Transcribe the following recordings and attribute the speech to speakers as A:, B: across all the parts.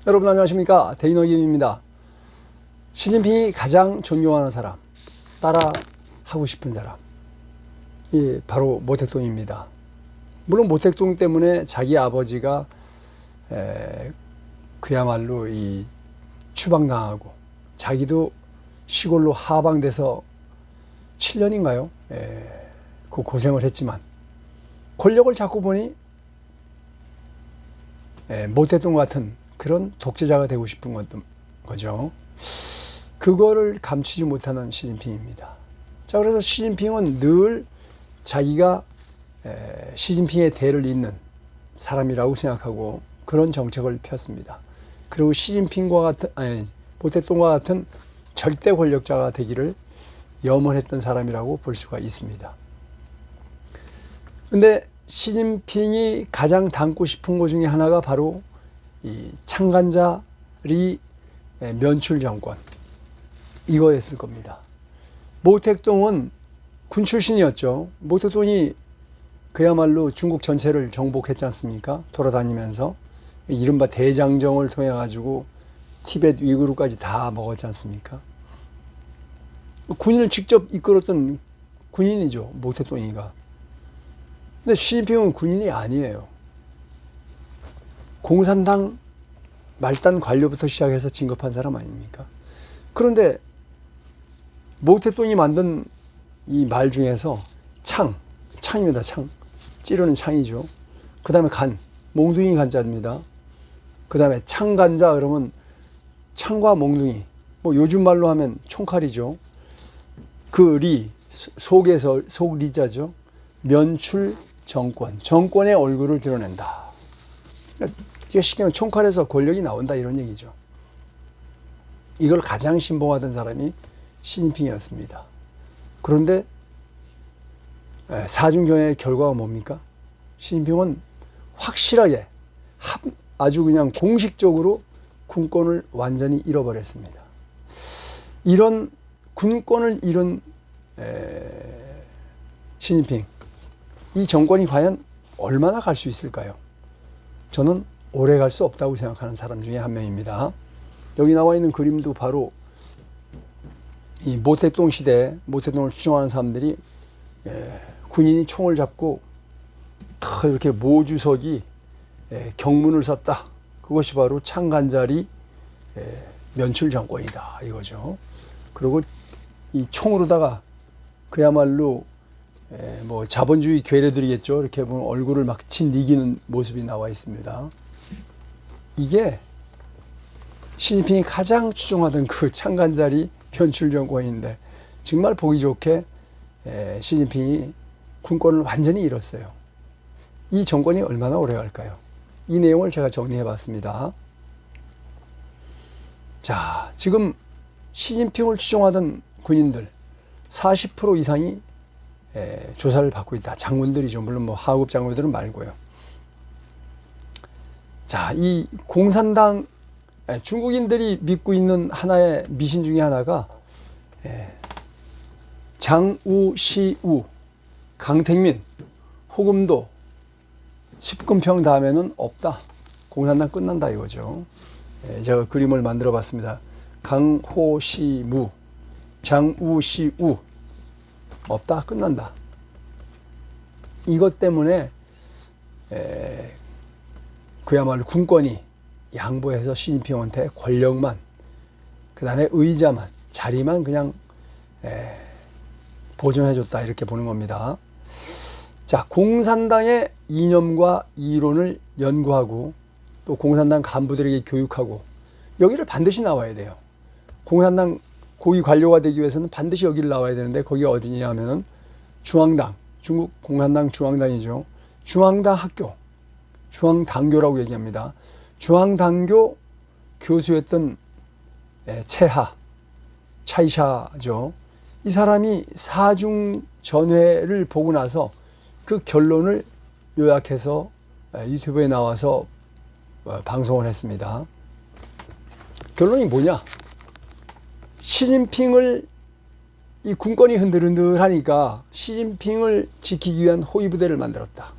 A: 여러분 안녕하십니까? 대인어김입니다. 시진핑이 가장 존경하는 사람, 따라 하고 싶은 사람, 바로 모택동입니다. 물론 모택동 때문에 자기 아버지가 그야말로 추방당하고 자기도 시골로 하방돼서 7년인가요? 그 고생을 했지만 권력을 잡고 보니 모택동 같은 그런 독재자가 되고 싶은 거죠. 그거를 감추지 못하는 시진핑입니다. 자, 그래서 시진핑은 늘 자기가 시진핑의 대를 잇는 사람이라고 생각하고 그런 정책을 폈습니다. 그리고 모택동과 같은 절대 권력자가 되기를 염원했던 사람이라고 볼 수가 있습니다. 그런데 시진핑이 가장 담고 싶은 것 중에 하나가 바로 이 창간자리 면출 정권, 이거였을 겁니다. 모택동은 군 출신이었죠. 모택동이 그야말로 중국 전체를 정복했지 않습니까? 돌아다니면서 이른바 대장정을 통해 가지고 티벳 위구르까지 다 먹었지 않습니까? 군인을 직접 이끌었던 군인이죠, 모택동이가. 근데 시진핑은 군인이 아니에요. 공산당 말단 관료부터 시작해서 진급한 사람 아닙니까? 그런데 모택동이 만든 이 말 중에서 창입니다. 창. 찌르는 창이죠. 그 다음에 몽둥이 간자입니다. 그 다음에 창간자 그러면 창과 몽둥이, 뭐 요즘 말로 하면 총칼이죠. 그 속리자죠. 면출 정권, 정권의 얼굴을 드러낸다. 이게 쉽게 총칼에서 권력이 나온다 이런 얘기죠. 이걸 가장 신봉하던 사람이 시진핑이었습니다. 그런데 사중경의 결과가 뭡니까? 시진핑은 확실하게 아주 그냥 공식적으로 군권을 완전히 잃어버렸습니다. 이런 군권을 잃은 시진핑, 이 정권이 과연 얼마나 갈 수 있을까요? 저는 오래 갈 수 없다고 생각하는 사람 중에 한 명입니다. 여기 나와 있는 그림도 바로 이 모택동 시대, 모택동을 추종하는 사람들이 군인이 총을 잡고 이렇게 모주석이 경문을 섰다. 그것이 바로 창간자리 면출 정권이다 이거죠. 그리고 이 총으로다가 그야말로 뭐 자본주의 괴뢰들이겠죠. 이렇게 보면 얼굴을 막 짓이기는 모습이 나와 있습니다. 이게 시진핑이 가장 추종하던 그 창간자리 면출 정권인데 정말 보기 좋게 시진핑이 군권을 완전히 잃었어요. 이 정권이 얼마나 오래 갈까요? 이 내용을 제가 정리해 봤습니다. 자, 지금 시진핑을 추종하던 군인들 40% 이상이 조사를 받고 있다. 장군들이죠. 물론 뭐 하급 장군들은 말고요. 자, 이 공산당 중국인들이 믿고 있는 하나의 미신 중에 하나가 장우시우, 강택민, 호금도, 십금평 다음에는 없다. 공산당 끝난다 이거죠. 제가 그림을 만들어 봤습니다. 강호시무, 장우시우, 없다, 끝난다. 이것 때문에 그야말로 군권이 양보해서 시진핑한테 권력만, 그 다음에 의자만, 자리만 그냥 보존해줬다 이렇게 보는 겁니다. 자, 공산당의 이념과 이론을 연구하고 또 공산당 간부들에게 교육하고 여기를 반드시 나와야 돼요. 공산당 고위 관료가 되기 위해서는 반드시 여기를 나와야 되는데 거기가 어디냐 하면은 중앙당, 중국 공산당 중앙당이죠. 중앙당 학교, 중앙당교라고 얘기합니다. 중앙당교 교수였던 차이샤죠. 이 사람이 사중전회를 보고 나서 그 결론을 요약해서 유튜브에 나와서 방송을 했습니다. 결론이 뭐냐? 시진핑을 이 군권이 흔들흔들하니까 시진핑을 지키기 위한 호위부대를 만들었다.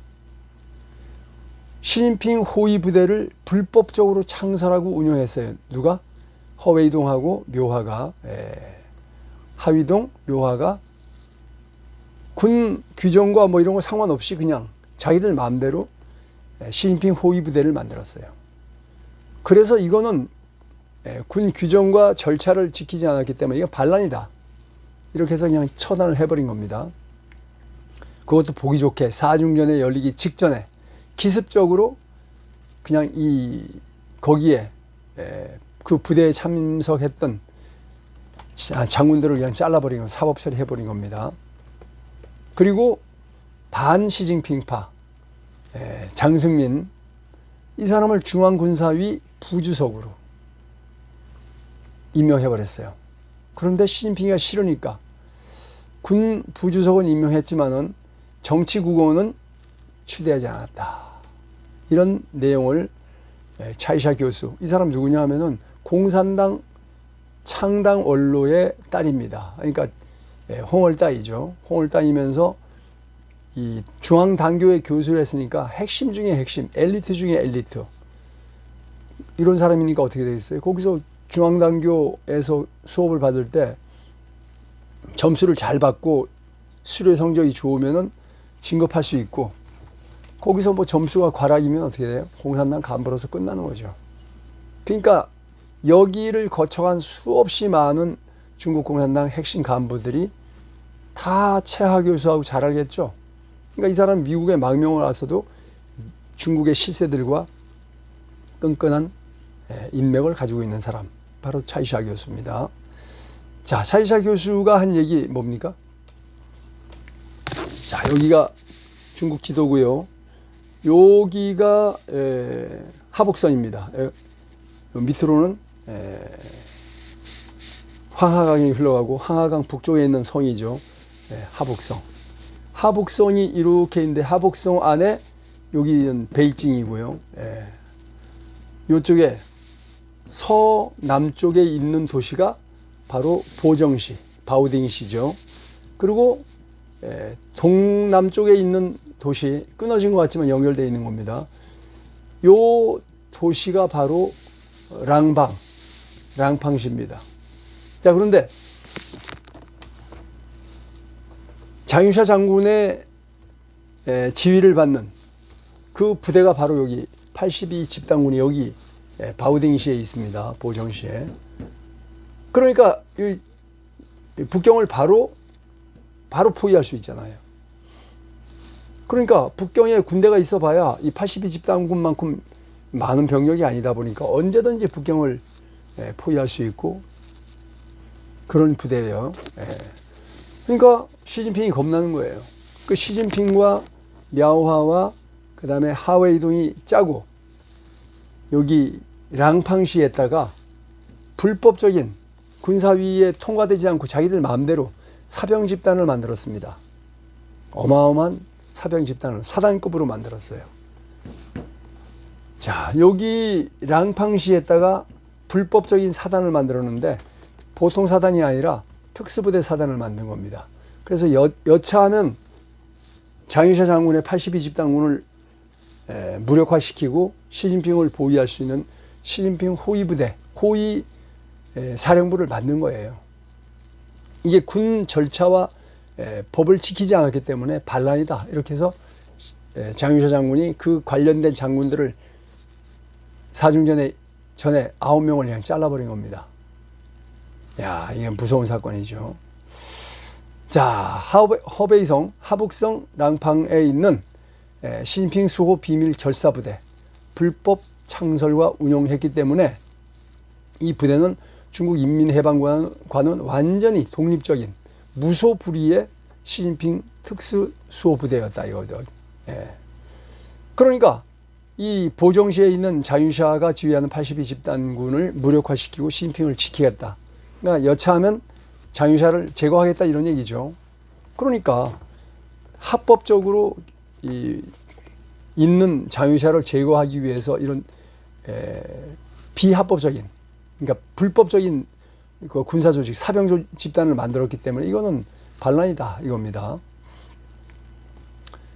A: 시진핑 호위 부대를 불법적으로 창설하고 운영했어요. 누가? 허웨이동하고 묘화가, 하위동, 묘화가 군 규정과 뭐 이런 거 상관없이 그냥 자기들 마음대로 시진핑 호위 부대를 만들었어요. 그래서 이거는 군 규정과 절차를 지키지 않았기 때문에 이거 반란이다. 이렇게 해서 그냥 처단을 해버린 겁니다. 그것도 보기 좋게 사중전에 열리기 직전에 기습적으로 그냥 거기에 그 부대에 참석했던 장군들을 그냥 잘라버린 거, 사법 처리해버린 겁니다. 그리고 반시진핑파 장승민, 이 사람을 중앙군사위 부주석으로 임명해버렸어요. 그런데 시진핑이가 싫으니까 군 부주석은 임명했지만은 정치국원은 추대하지 않았다. 이런 내용을 차이샤 교수, 이 사람 누구냐 하면은 공산당 창당 원로의 딸입니다. 그러니까 홍을따이죠. 홍을따이면서 이 중앙당교의 교수를 했으니까 핵심 중에 핵심, 엘리트 중에 엘리트. 이런 사람이니까 어떻게 되겠어요? 거기서 중앙당교에서 수업을 받을 때 점수를 잘 받고 수료 성적이 좋으면은 진급할 수 있고, 거기서 뭐 점수가 과락이면 어떻게 돼요? 공산당 간부로서 끝나는 거죠. 그러니까 여기를 거쳐간 수없이 많은 중국 공산당 핵심 간부들이 다 최하 교수하고 잘 알겠죠. 그러니까 이 사람 미국에 망명을 와서도 중국의 실세들과 끈끈한 인맥을 가지고 있는 사람, 바로 차이샤 교수입니다. 자, 차이샤 교수가 한 얘기 뭡니까? 자, 여기가 중국 지도고요. 여기가 하북선입니다. 밑으로는 황하강이 흘러가고 황하강 북쪽에 있는 성이죠. 하북성. 하북성이 이렇게 있는데 하북성 안에 여기는 베이징이고요. 이쪽에 서남쪽에 있는 도시가 바로 보정시, 바오딩시죠. 그리고 동남쪽에 있는 도시, 끊어진 것 같지만 연결되어 있는 겁니다. 요 도시가 바로 랑팡시입니다. 자, 그런데 장유샤 장군의 지휘를 받는 그 부대가 바로 여기 82 집단군이 여기 바오딩시에 있습니다. 보정시에. 그러니까 이 북경을 바로 포위할 수 있잖아요. 그러니까 북경에 군대가 있어 봐야 이 82 집단군만큼 많은 병력이 아니다 보니까 언제든지 북경을 포위할 수 있고 그런 부대예요. 그러니까 시진핑이 겁나는 거예요. 그 시진핑과 랴오화와 그 다음에 하웨이동이 짜고 여기 랑팡시에다가 불법적인 군사위에 통과되지 않고 자기들 마음대로 사병 집단을 만들었습니다. 어마어마한 사병 집단을 사단급으로 만들었어요. 자, 여기 랑팡시에다가 불법적인 사단을 만들었는데 보통 사단이 아니라 특수부대 사단을 만든 겁니다. 그래서 여차하면 장유샤 장군의 82 집단군을 무력화시키고 시진핑을 보위할 수 있는 시진핑 호위 부대, 호위 사령부를 만든 거예요. 이게 군 절차와 법을 지키지 않았기 때문에 반란이다. 이렇게 해서 장유샤 장군이 그 관련된 장군들을 사중전에 전에 9명을 그냥 잘라버린 겁니다. 야, 이게 무서운 사건이죠. 자, 허베이성, 하북성, 랑팡에 있는 시진핑 수호 비밀 결사부대 불법 창설과 운영했기 때문에 이 부대는 중국 인민해방과는 완전히 독립적인 무소불위의 시진핑 특수 수호 부대였다 이거죠. 그러니까 이 보정시에 있는 장유샤가 지휘하는 82 집단군을 무력화시키고 시진핑을 지키겠다. 그러니까 여차하면 장유샤를 제거하겠다 이런 얘기죠. 그러니까 합법적으로 있는 장유샤를 제거하기 위해서 이런 비합법적인, 그러니까 불법적인 그 군사 조직, 사병 집단을 만들었기 때문에 이거는 반란이다 이겁니다.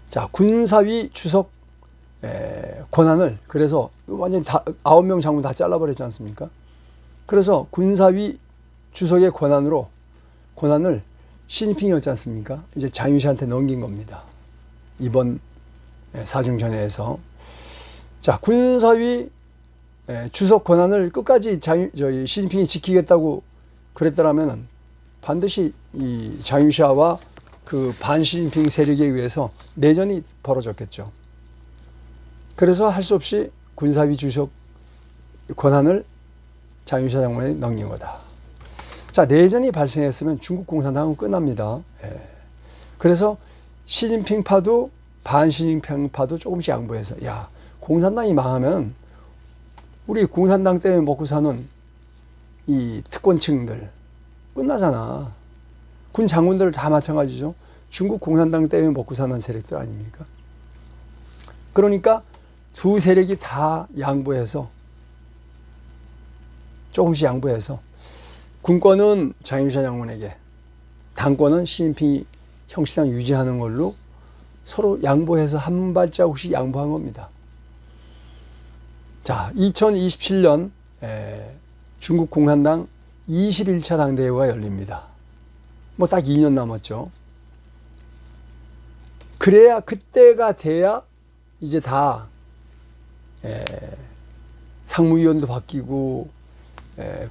A: 자, 군사위 주석 권한을 그래서 완전히 다 9명 장군 다 잘라버렸지 않습니까? 그래서 군사위 주석의 권한을 시진핑이었지 않습니까? 이제 장유시한테 넘긴 겁니다. 이번 사중전회에서. 자, 군사위 주석 권한을 끝까지 시진핑이 지키겠다고 그랬더라면 반드시 이 장유시아와 그 반시진핑 세력에 의해서 내전이 벌어졌겠죠. 그래서 할 수 없이 군사위 주석 권한을 장유시아 장군에게 넘긴 거다. 자, 내전이 발생했으면 중국 공산당은 끝납니다. 그래서 시진핑파도 반시진핑파도 조금씩 양보해서, 야, 공산당이 망하면 우리 공산당 때문에 먹고 사는 이 특권층들 끝나잖아. 군 장군들 다 마찬가지죠. 중국 공산당 때문에 먹고 사는 세력들 아닙니까? 그러니까 두 세력이 다 양보해서, 조금씩 양보해서 군권은 장유시아 장군에게, 당권은 시진핑이 형식상 유지하는 걸로 서로 양보해서 한 발자국씩 양보한 겁니다. 자, 2027년 중국 공산당 21차 당대회가 열립니다. 뭐 딱 2년 남았죠. 그래야, 그때가 돼야 이제 다 상무위원도 바뀌고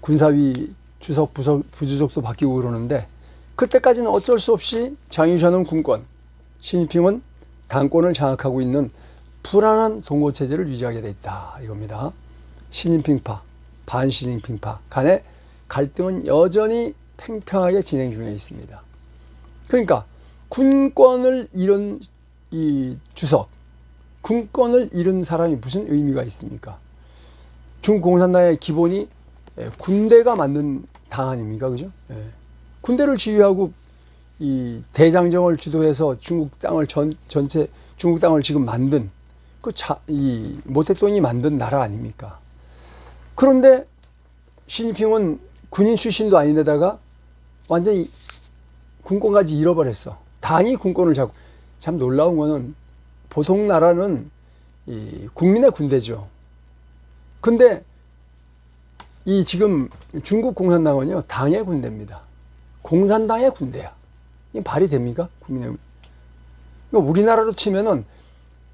A: 군사위 주석, 부주석도 바뀌고 그러는데, 그때까지는 어쩔 수 없이 장유시아는 군권, 시진핑은 당권을 장악하고 있는 불안한 동고체제를 유지하게 돼 있다, 이겁니다. 시진핑파, 반시진핑파 간의 갈등은 여전히 팽팽하게 진행 중에 있습니다. 그러니까 군권을 잃은 이 주석, 군권을 잃은 사람이 무슨 의미가 있습니까? 중국 공산당의 기본이 군대가 만든 당 아닙니까? 그죠? 군대를 지휘하고 이 대장정을 주도해서 중국 땅을 전체 중국 땅을 지금 만든 이 모택동이 만든 나라 아닙니까? 그런데 시진핑은 군인 출신도 아닌데다가 완전히 군권까지 잃어버렸어. 당이 군권을 잡고. 참 놀라운 거는, 보통 나라는 이 국민의 군대죠. 근데 이 지금 중국 공산당은요, 당의 군대입니다. 공산당의 군대야. 이게 말이 됩니까? 국민의. 그러니까 우리나라로 치면은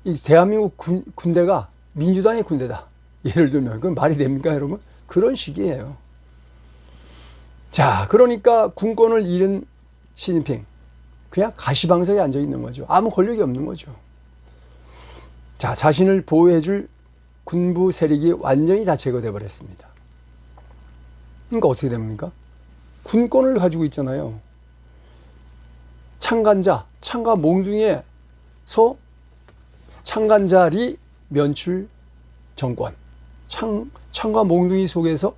A: 이 대한민국 군대가 민주당의 군대다. 예를 들면 그건 말이 됩니까, 여러분? 그런 식이에요. 자, 그러니까 군권을 잃은 시진핑, 그냥 가시방석에 앉아 있는 거죠. 아무 권력이 없는 거죠. 자, 자신을 보호해줄 군부 세력이 완전히 다 제거돼 버렸습니다. 그러니까 어떻게 됩니까? 군권을 가지고 있잖아요. 창가 몽둥이에서 창간자리 면출 정권. 창과 몽둥이 속에서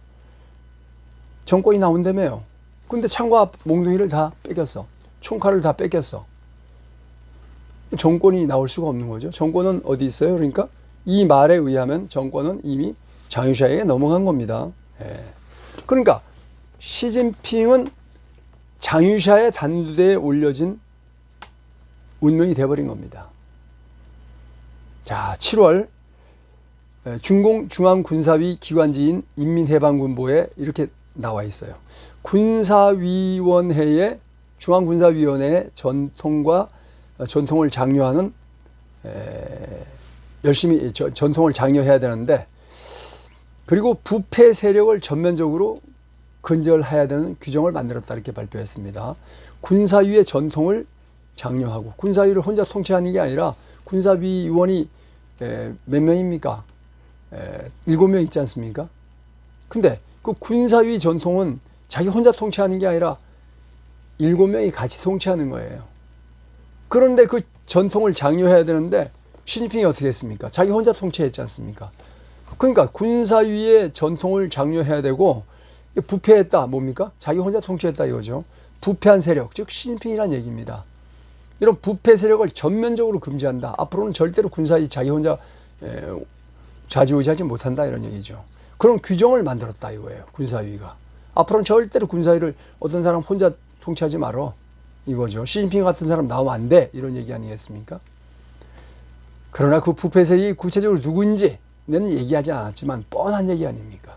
A: 정권이 나온다며요. 근데 창과 몽둥이를 다 뺏겼어. 총칼을 다 뺏겼어. 정권이 나올 수가 없는 거죠. 정권은 어디 있어요? 그러니까 이 말에 의하면 정권은 이미 장유시아에게 넘어간 겁니다. 그러니까 시진핑은 장유시아의 단두대에 올려진 운명이 돼버린 겁니다. 자, 7월 중공 중앙군사위 기관지인 인민해방군보에 이렇게 나와 있어요. 군사위원회의 중앙군사위원회의 전통을 장려하는 열심히 전통을 장려해야 되는데, 그리고 부패 세력을 전면적으로 근절해야 되는 규정을 만들었다, 이렇게 발표했습니다. 군사위의 전통을 장려하고, 군사위를 혼자 통치하는 게 아니라 군사위 의원이 몇 명입니까? 7명 있지 않습니까? 근데 그 군사위 전통은 자기 혼자 통치하는 게 아니라 7명이 같이 통치하는 거예요. 그런데 그 전통을 장려해야 되는데 시진핑이 어떻게 했습니까? 자기 혼자 통치했지 않습니까? 그러니까 군사위의 전통을 장려해야 되고, 부패했다, 뭡니까? 자기 혼자 통치했다 이거죠. 부패한 세력, 즉 시진핑이란 얘기입니다. 이런 부패 세력을 전면적으로 금지한다. 앞으로는 절대로 군사위 자기 혼자 좌지우지하지 못한다, 이런 얘기죠. 그런 규정을 만들었다 이거예요, 군사위가. 앞으로는 절대로 군사위를 어떤 사람 혼자 통치하지 말어, 이거죠. 시진핑 같은 사람 나오면 안 돼, 이런 얘기 아니겠습니까? 그러나 그 부패 세력이 구체적으로 누구인지는 얘기하지 않았지만 뻔한 얘기 아닙니까?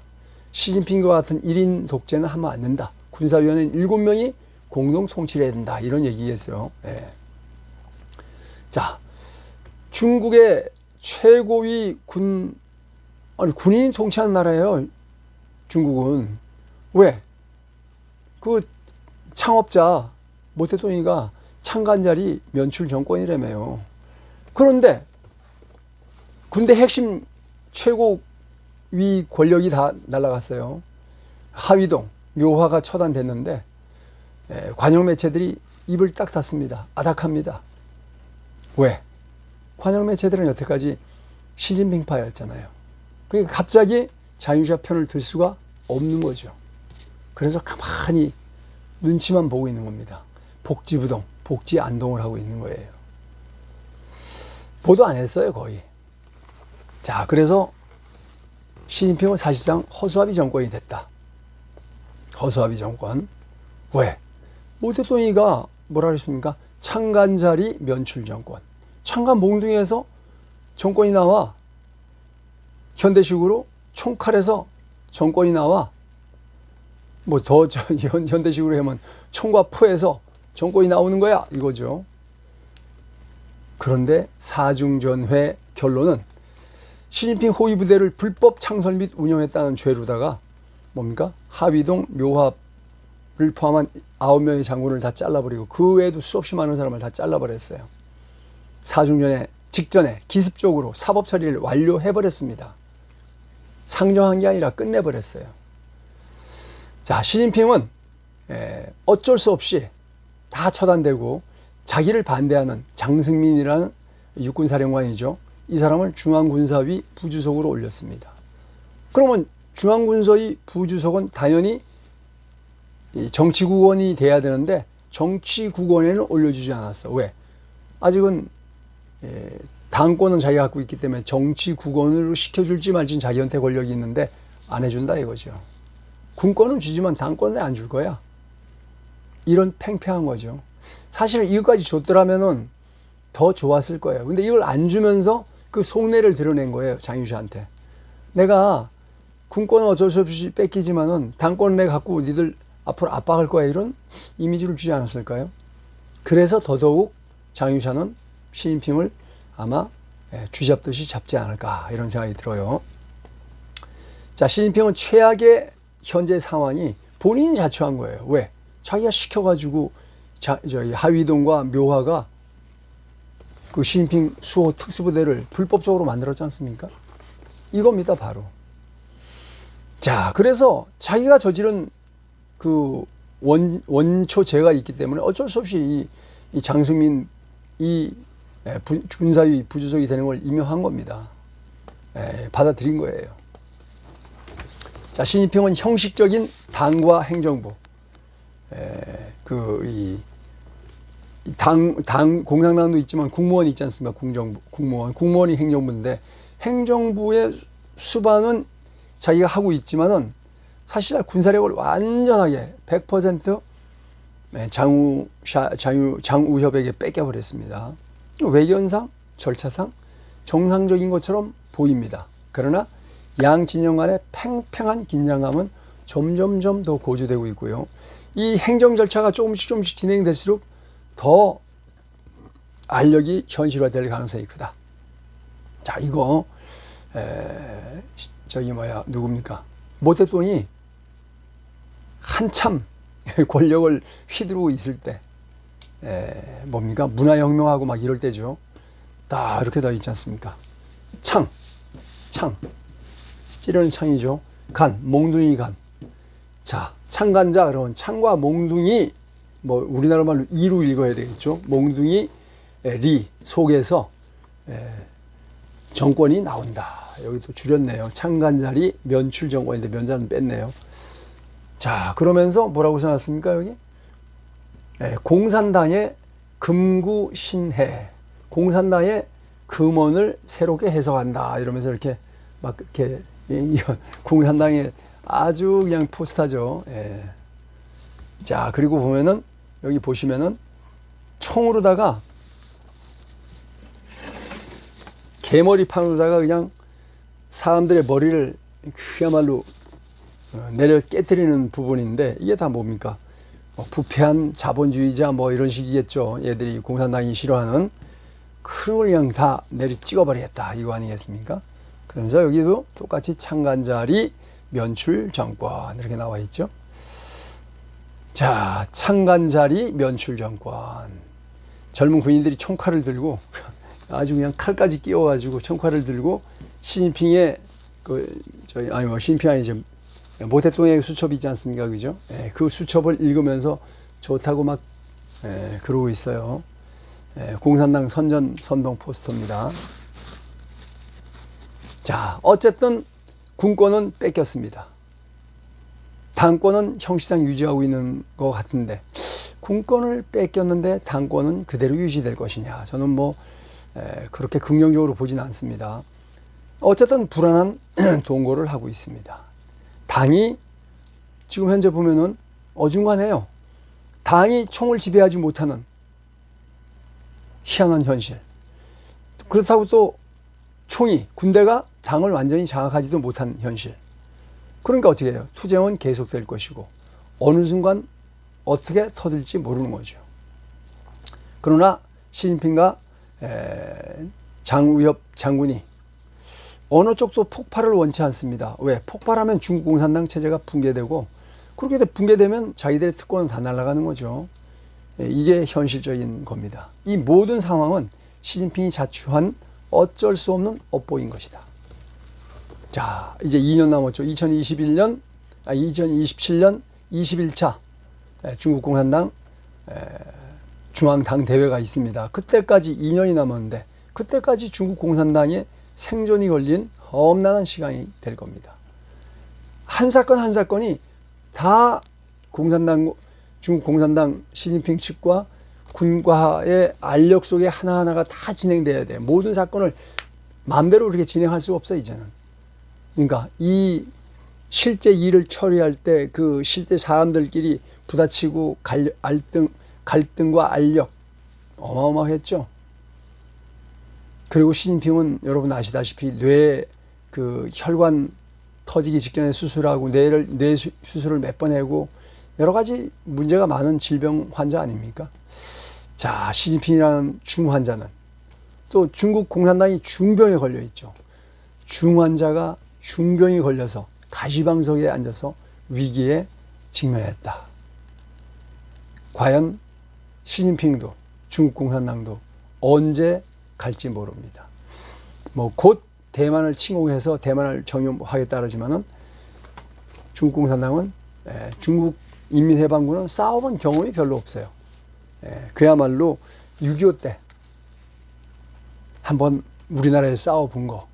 A: 시진핑과 같은 1인 독재는 하면 안 된다. 군사위원회는 7명이 공동 통치를 해야 된다. 이런 얘기겠어요. 예. 자, 중국의 최고위 군인이 통치하는 나라예요. 중국은. 왜? 그 창업자 모태동이가 창간자리 면출 정권이라며요. 그런데 군대 핵심 최고위 권력이 다 날아갔어요. 하위동, 묘화가 처단됐는데 관영 매체들이 입을 딱 닫습니다. 아닥합니다. 왜? 관영 매체들은 여태까지 시진핑파였잖아요. 그러니까 갑자기 자유주의 편을 들 수가 없는 거죠. 그래서 가만히 눈치만 보고 있는 겁니다. 복지부동, 복지안동을 하고 있는 거예요. 보도 안 했어요, 거의. 자, 그래서 시진핑은 사실상 허수아비 정권이 됐다. 허수아비 정권. 왜? 모태동이가 뭐라 그랬습니까? 창간자리 면출 정권. 창간 몽둥이에서 정권이 나와. 현대식으로 총칼에서 정권이 나와. 뭐 더 현대식으로 하면 총과 포에서 정권이 나오는 거야 이거죠. 그런데 사중전회 결론은 시진핑 호위 부대를 불법 창설 및 운영했다는 죄로다가 뭡니까? 하위동 묘합을 포함한 9명의 장군을 다 잘라버리고 그 외에도 수없이 많은 사람을 다 잘라버렸어요. 사중전회 직전에 기습적으로 사법 처리를 완료해버렸습니다. 상정한 게 아니라 끝내버렸어요. 자, 시진핑은 어쩔 수 없이 다 처단되고 자기를 반대하는 장승민이라는 육군사령관이죠. 이 사람을 중앙군사위 부주석으로 올렸습니다. 그러면 중앙군사위 부주석은 당연히 정치국원이 돼야 되는데 정치국원에는 올려주지 않았어. 왜? 아직은 당권은 자기가 갖고 있기 때문에 정치국원으로 시켜줄지 말지는 자기한테 권력이 있는데 안 해준다 이거죠. 군권은 주지만 당권은 안 줄 거야. 이런 팽팽한 거죠. 사실 이것까지 줬더라면은 더 좋았을 거예요. 근데 이걸 안 주면서 그 속내를 드러낸 거예요. 장유시한테. 내가 군권은 어쩔 수 없이 뺏기지만은 당권은 내가 갖고 니들 앞으로 압박할 거야. 이런 이미지를 주지 않았을까요? 그래서 더더욱 장유샤는 시진핑을 아마 쥐잡듯이 잡지 않을까 이런 생각이 들어요. 자, 시진핑은 최악의 현재 상황이 본인이 자초한 거예요. 왜? 자기가 시켜가지고 저희 하위동과 묘화가 그 시진핑 수호 특수부대를 불법적으로 만들었지 않습니까? 이겁니다, 바로. 자, 그래서 자기가 저지른 그 원초죄가 있기 때문에 어쩔 수 없이 이 장승민 군사위 부주석이 되는 걸 임명한 겁니다. 받아들인 거예요. 자, 시진핑은 형식적인 당과 행정부, 공산당도 있지만 국무원이 있지 않습니까? 국무원이 행정부인데 행정부의 수반은 자기가 하고 있지만은 사실 군사력을 완전하게 100% 장우협에게 뺏겨버렸습니다. 외견상, 절차상 정상적인 것처럼 보입니다. 그러나 양 진영 간의 팽팽한 긴장감은 점점점 더 고조되고 있고요. 이 행정 절차가 조금씩 진행될수록 더 알력이 현실화될 가능성이 크다. 자, 이거 누굽니까? 모태동이 한참 권력을 휘두르고 있을 때 뭡니까? 문화혁명하고 막 이럴 때죠. 다 이렇게 다 있지 않습니까? 창. 찌르는 창이죠. 간, 몽둥이 간. 자, 창간자 그러면 창과 몽둥이, 뭐 우리나라 말로 이로 읽어야 되겠죠. 몽둥이 리 속에서 정권이 나온다. 여기 또 줄였네요. 창간자리 면출 정권인데 면자는 뺐네요. 자, 그러면서 뭐라고 써놨습니까 여기? 공산당의 금구신해, 공산당의 금원을 새롭게 해석한다. 이러면서 이렇게 막 이렇게 공산당의 아주 그냥 포스타죠. 자, 그리고 보면은 여기 보시면은 총으로다가 개머리판으로다가 그냥 사람들의 머리를 그야말로 내려 깨뜨리는 부분인데, 이게 다 뭡니까? 부패한 자본주의자 뭐 이런 식이겠죠. 얘들이 공산당이 싫어하는 그런 걸 그냥 다 내리 찍어버리겠다, 이거 아니겠습니까? 그러면서 여기도 똑같이 창간자리 면출 정권 이렇게 나와 있죠. 자, 창간자리 면출 정권. 젊은 군인들이 총칼을 들고 아주 그냥 칼까지 끼워가지고 총칼을 들고 시진핑의 시진핑 아니죠, 모태똥의 수첩이 있지 않습니까, 그죠? 그 수첩을 읽으면서 좋다고 막 그러고 있어요. 공산당 선동 포스터입니다. 자, 어쨌든 군권은 뺏겼습니다. 당권은 형식상 유지하고 있는 것 같은데, 군권을 뺏겼는데 당권은 그대로 유지될 것이냐, 저는 뭐 그렇게 긍정적으로 보진 않습니다. 어쨌든 불안한 동거를 하고 있습니다. 당이 지금 현재 보면은 어중간해요. 당이 총을 지배하지 못하는 희한한 현실. 그렇다고 또 군대가 당을 완전히 장악하지도 못한 현실. 그러니까 어떻게 해요? 투쟁은 계속될 것이고 어느 순간 어떻게 터질지 모르는 거죠. 그러나 시진핑과 장우엽 장군이 어느 쪽도 폭발을 원치 않습니다. 왜? 폭발하면 중국 공산당 체제가 붕괴되고, 그렇게 붕괴되면 자기들의 특권은 다 날아가는 거죠. 이게 현실적인 겁니다. 이 모든 상황은 시진핑이 자초한 어쩔 수 없는 업보인 것이다. 자, 이제 2년 남았죠. 2027년 21차 중국 공산당 중앙당 대회가 있습니다. 그때까지 2년이 남았는데, 그때까지 중국 공산당의 생존이 걸린 험난한 시간이 될 겁니다. 한 사건 한 사건이 다 중국 공산당 시진핑 측과 군과의 알력 속에 하나하나가 다 진행돼야 돼요. 모든 사건을 마음대로 그렇게 진행할 수가 없어요, 이제는. 그러니까 이 실제 일을 처리할 때 그 실제 사람들끼리 부딪히고 갈등과 알력 어마어마했죠. 그리고 시진핑은 여러분 아시다시피 혈관 터지기 직전에 수술하고 뇌 수술을 몇 번 하고 여러 가지 문제가 많은 질병 환자 아닙니까? 자, 시진핑이라는 중환자는 또 중국 공산당이 중병에 걸려 있죠. 중환자가 중병이 걸려서 가시방석에 앉아서 위기에 직면했다. 과연 시진핑도 중국 공산당도 언제 갈지 모릅니다. 뭐 곧 대만을 침공해서 대만을 정유하겠다 그러지만은 중국 공산당은 중국 인민해방군은 싸워본 경험이 별로 없어요. 그야말로 6.25 때 한번 우리나라에서 싸워본 거,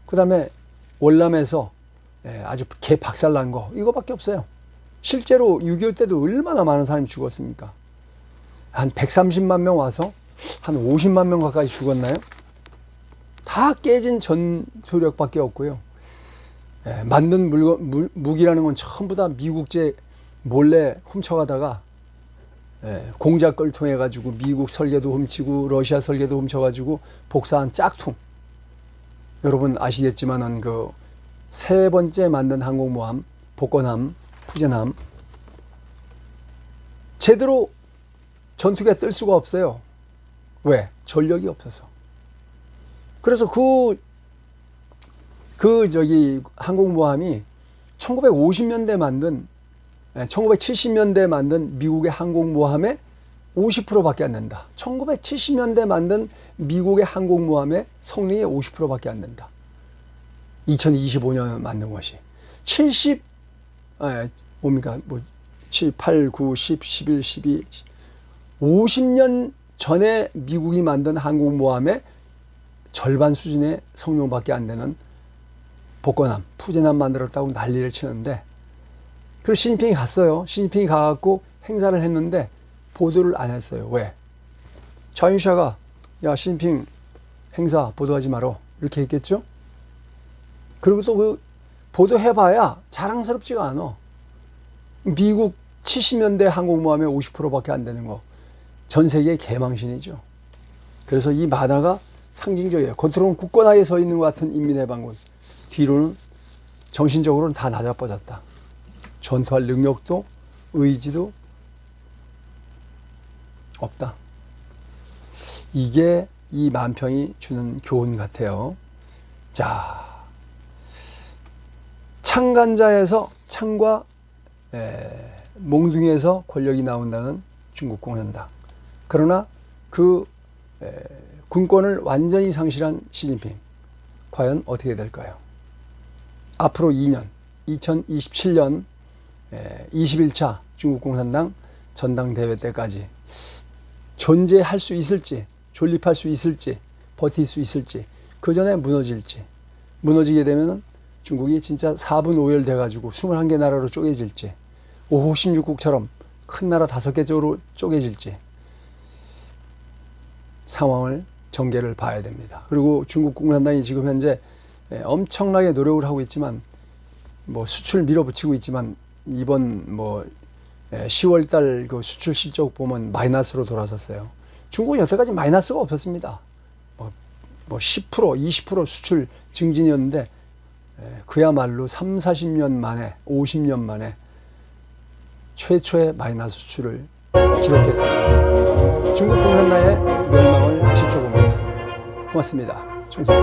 A: 그 다음에 월남에서 아주 개박살난 거, 이거밖에 없어요. 실제로 6.25 때도 얼마나 많은 사람이 죽었습니까? 한 130만 명 와서 한 50만 명 가까이 죽었나요? 다 깨진 전투력밖에 없고요. 만든 무기라는 건 전부 다 미국제 몰래 훔쳐가다가 공작걸 통해 가지고 미국 설계도 훔치고 러시아 설계도 훔쳐가지고 복사한 짝퉁. 여러분 아시겠지만은 그 세 번째 만든 항공모함 복건함, 푸젠함 제대로 전투기가 뜰 수가 없어요. 왜? 전력이 없어서. 그래서 항공모함이 1950년대 만든 1970년대 만든 미국의 항공모함의 50%밖에 안 된다. 1970년대 만든 미국의 항공모함의 성능이 50%밖에 안 된다. 2025년 만든 것이 7, 8, 9, 10, 11, 12 50년 전에 미국이 만든 항공모함의 절반 수준의 성능밖에 안 되는 복건함, 푸젠함 만들었다고 난리를 치는데, 그리고 시진핑이 갔어요. 시진핑이 가갖고 행사를 했는데 보도를 안 했어요. 왜? 자유샤가 야 시진핑 행사 보도하지 마라 이렇게 했겠죠. 그리고 또 그 보도해봐야 자랑스럽지가 않아. 미국 70년대 항공모함의 50%밖에 안 되는 거 전 세계의 개망신이죠. 그래서 이 만화가 상징적이에요. 겉으로는 굳건하게 서 있는 것 같은 인민해방군. 뒤로는 정신적으로는 다 나자빠졌다. 전투할 능력도 의지도 없다. 이게 이 만평이 주는 교훈 같아요. 자, 창간자에서 창과 몽둥이에서 권력이 나온다는 중국 공산당. 그러나 그 군권을 완전히 상실한 시진핑. 과연 어떻게 될까요? 앞으로 2년, 2027년 21차 중국 공산당 전당대회 때까지 존재할 수 있을지, 존립할 수 있을지, 버틸 수 있을지, 그 전에 무너질지, 무너지게 되면 중국이 진짜 4분 5열 돼가지고 21개 나라로 쪼개질지, 5호 16국처럼 큰 나라 5개 쪽으로 쪼개질지 상황을 전개를 봐야 됩니다. 그리고 중국 공산당이 지금 현재 엄청나게 노력을 하고 있지만, 뭐 수출 밀어붙이고 있지만, 이번 10월달 그 수출 실적 보면 마이너스로 돌아섰어요. 중국은 여태까지 마이너스가 없었습니다. 10%, 20% 수출 증진이었는데, 그야말로 3, 40년 만에, 50년 만에 최초의 마이너스 수출을 기록했습니다. 중국 공산당의 멸망을 지켜봅니다. 고맙습니다. 충성.